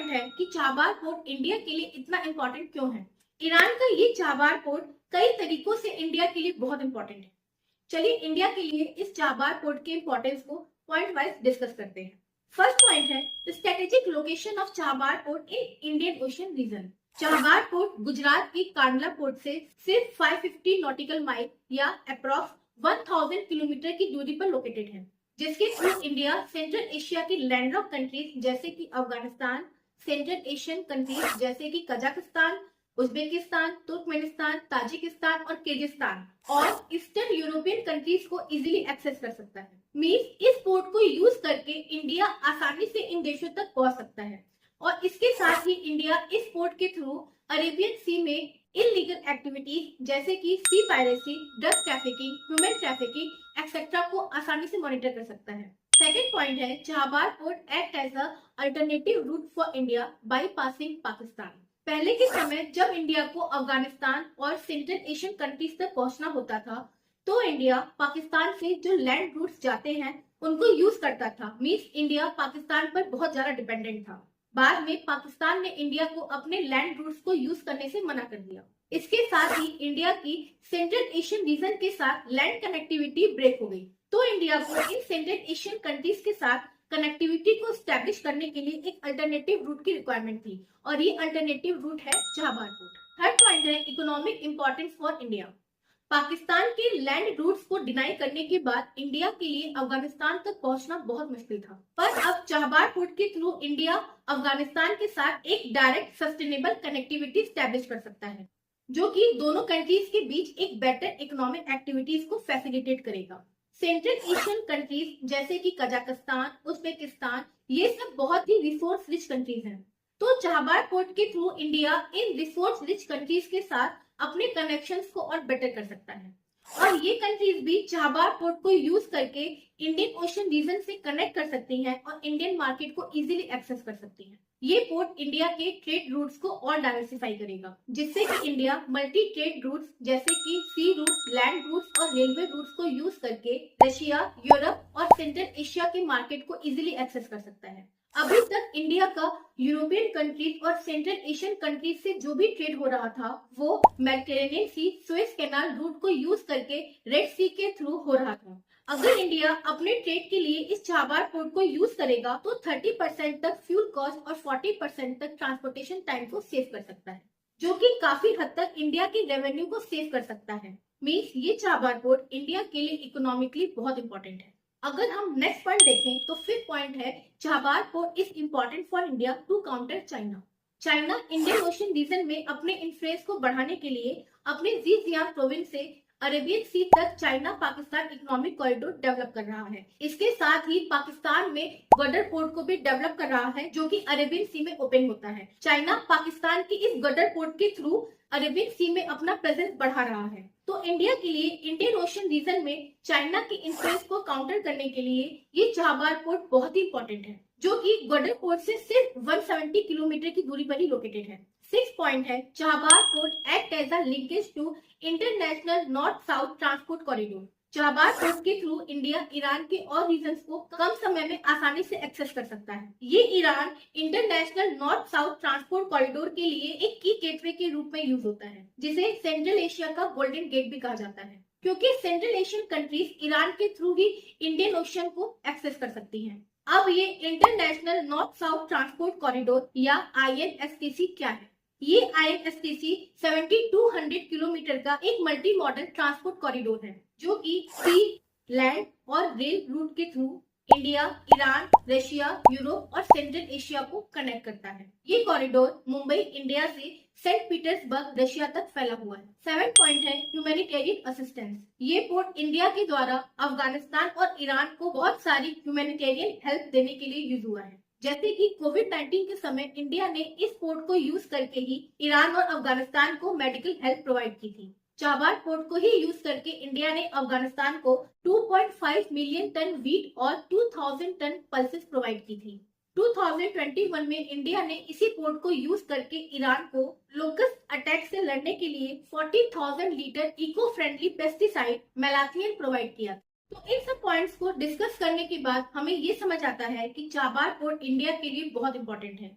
Point है कि Chabahar port India के लिए इतना इम्पोर्टेंट क्यों है। ईरान का ये चाबार पोर्ट कई तरीकों से इंडिया के लिए बहुत इंपॉर्टेंट है। चलिए इंडिया के लिए इस चाबार पोर्ट के इंपॉर्टेंस को पॉइंट वाइज डिस्कस करते हैं। फर्स्ट पॉइंट है strategic location of Chabahar port in Indian Ocean region. Chabahar port Gujarat की कांडला पोर्ट से सिर्फ 550 नॉटिकल माइल या अप्रॉक्स 1000 किलोमीटर की दूरी पर लोकेटेड है, जिसके थ्रू इंडिया सेंट्रल एशिया की लैंडलॉक कंट्रीज जैसे कि अफगानिस्तान, सेंट्रल एशियन कंट्रीज जैसे कि कजाकिस्तान, उज्बेकिस्तान, तुर्कमेनिस्तान, ताजिकिस्तान और किर्गिस्तान और ईस्टर्न यूरोपियन कंट्रीज को इजीली एक्सेस कर सकता है। मींस इस पोर्ट को यूज करके इंडिया आसानी से इन देशों तक पहुंच सकता है और इसके साथ ही इंडिया इस पोर्ट के थ्रू अरेबियन सी में इलीगल एक्टिविटीज जैसे कि sea piracy, drug trafficking, human trafficking etcetera को आसानी से मॉनिटर कर सकता है। सेकेंड पॉइंट है Chabahar port act as a alternative route for India by passing Pakistan. पहले के समय जब इंडिया को अफगानिस्तान और सेंट्रल एशियन कंट्रीज तक पहुंचना होता था तो इंडिया पाकिस्तान से जो लैंड रूट्स जाते हैं उनको यूज करता था। मींस इंडिया पाकिस्तान पर बहुत ज्यादा डिपेंडेंट था। बाद में पाकिस्तान ने इंडिया को अपने लैंड रूट्स को यूज करने से मना कर दिया। इसके साथ ही इंडिया की सेंट्रल एशियन रीजन के साथ लैंड कनेक्टिविटी ब्रेक हो गई, तो इंडिया को इन सेंट्रल एशियन कंट्रीज के साथ कनेक्टिविटी को स्टैब्लिश करने के लिए एक अल्टरनेटिव रूट की रिक्वायरमेंट थी और ये अल्टरनेटिव रूट है चाबार पोर्ट। थर्ड पॉइंट है economic importance for India. Pakistan के लैंड रूट्स को डिनाई करने के बाद इंडिया के लिए अफगानिस्तान तक पहुंचना बहुत मुश्किल था, पर अब चाबार पोर्ट के थ्रू इंडिया अफगानिस्तान के साथ एक डायरेक्ट सस्टेनेबल कनेक्टिविटी स्टैब्लिश कर सकता है, जो कि दोनों कंट्रीज के बीच एक बेटर इकोनॉमिक एक्टिविटीज को फैसिलिटेट करेगा। सेंट्रल एशियन कंट्रीज जैसे कि कजाकिस्तान, उज्बेकिस्तान, ये सब बहुत ही रिसोर्स रिच कंट्रीज हैं, तो चाबार पोर्ट के through India in resource rich countries के साथ अपने कनेक्शंस को और बेटर कर सकता है और ये कंट्रीज भी चाबार पोर्ट को यूज करके इंडियन ओशन रीजन से कनेक्ट कर सकती हैं और इंडियन मार्केट को इजीली एक्सेस कर सकती हैं। ये पोर्ट इंडिया के ट्रेड रूट्स को और डाइवर्सिफाई करेगा, जिससे कि इंडिया मल्टी ट्रेड रूट्स जैसे कि सी रूट्स, लैंड रूट्स और रेलवे रूट्स को यूज करके रशिया, यूरोप और सेंट्रल एशिया के मार्केट को इजीली एक्सेस कर सकता है। अभी तक इंडिया का यूरोपियन कंट्रीज और सेंट्रल एशियन कंट्रीज से जो भी ट्रेड हो रहा था वो मेडिटेरेनियन सी, सुएज कैनाल रूट को यूज करके रेड सी के थ्रू हो रहा था। अगर इंडिया अपने ट्रेड के लिए इस चाबार पोर्ट को यूज करेगा तो 30% तक फ्यूल कॉस्ट और 40% तक ट्रांसपोर्टेशन टाइम को सेव कर सकता है, जो कि काफी हद तक इंडिया के रेवेन्यू को सेव कर सकता है। मींस ये चाबार पोर्ट इंडिया के लिए इकोनॉमिकली बहुत इंपॉर्टेंट है। अगर हम नेक्स्ट पॉइंट देखें तो फिफ्थ पॉइंट है Chabahar port is important for India to counter China. China Indian Ocean region में अपने इन्फ्लुएंस को बढ़ाने के लिए अपने ज़ीजियांग प्रोविंस से अरेबियन सी तक China Pakistan economic corridor develop कर रहा है। इसके साथ ही पाकिस्तान में गडर पोर्ट को भी डेवलप कर रहा है, जो कि अरेबियन सी में ओपन होता है। चाइना पाकिस्तान की इस गडर पोर्ट के थ्रू अरेबियन सी में अपना प्रेजेंस बढ़ा रहा है, तो इंडिया के लिए इंडियन ओशन रीजन में चाइना की इन्फ्लुएंस को काउंटर करने के लिए ये चाबार पोर्ट बहुत ही इंपॉर्टेंट है, जो कि गडर पोर्ट से सिर्फ 170 किलोमीटर की दूरी पर ही लोकेटेड है। सिक्स पॉइंट है Chabahar port act as a linkage to International North South Transport Corridor. Chabahar port के थ्रू इंडिया ईरान के और रीजन्स को कम समय में आसानी से एक्सेस कर सकता है। ये Iran international North South Transport corridor के लिए एक की गेटवे के रूप में यूज होता है, जिसे सेंट्रल एशिया का गोल्डन गेट भी कहा जाता है, क्योंकि सेंट्रल एशियन कंट्रीज ईरान के थ्रू ही इंडियन ओशन को एक्सेस कर सकती हैं। अब ये international North South Transport corridor या INSTC क्या है? ये INSTC 7200 किलोमीटर का एक मल्टी मॉडल ट्रांसपोर्ट कॉरिडोर है, जो कि सी, लैंड और रेल रूट के through India, Iran, Russia, Europe और सेंट्रल एशिया को कनेक्ट करता है। ये कॉरिडोर मुंबई इंडिया से सेंट पीटर्सबर्ग रशिया तक फैला हुआ है। सेवन पॉइंट है ह्यूमैनिटेरियन असिस्टेंस। ये पोर्ट इंडिया के द्वारा अफगानिस्तान और ईरान को बहुत सारी ह्यूमैनिटेरियन हेल्प देने के लिए यूज हुआ है, जैसे कि कोविड-19 के समय इंडिया ने इस पोर्ट को यूज करके ही ईरान और अफगानिस्तान को मेडिकल हेल्प प्रोवाइड की थी। चाबार पोर्ट को ही यूज करके इंडिया ने अफगानिस्तान को 2.5 मिलियन टन व्हीट और 2000 टन पल्सेस प्रोवाइड की थी। 2021 में इंडिया ने इसी पोर्ट को यूज करके ईरान को लोकस्ट अटैक से लड़ने के लिए 40,000 litre eco friendly pesticide malathion provide किया। तो इन सब पॉइंट्स को डिस्कस करने के बाद हमें ये समझ आता है कि चाबार पोर्ट इंडिया के लिए बहुत इंपॉर्टेंट है।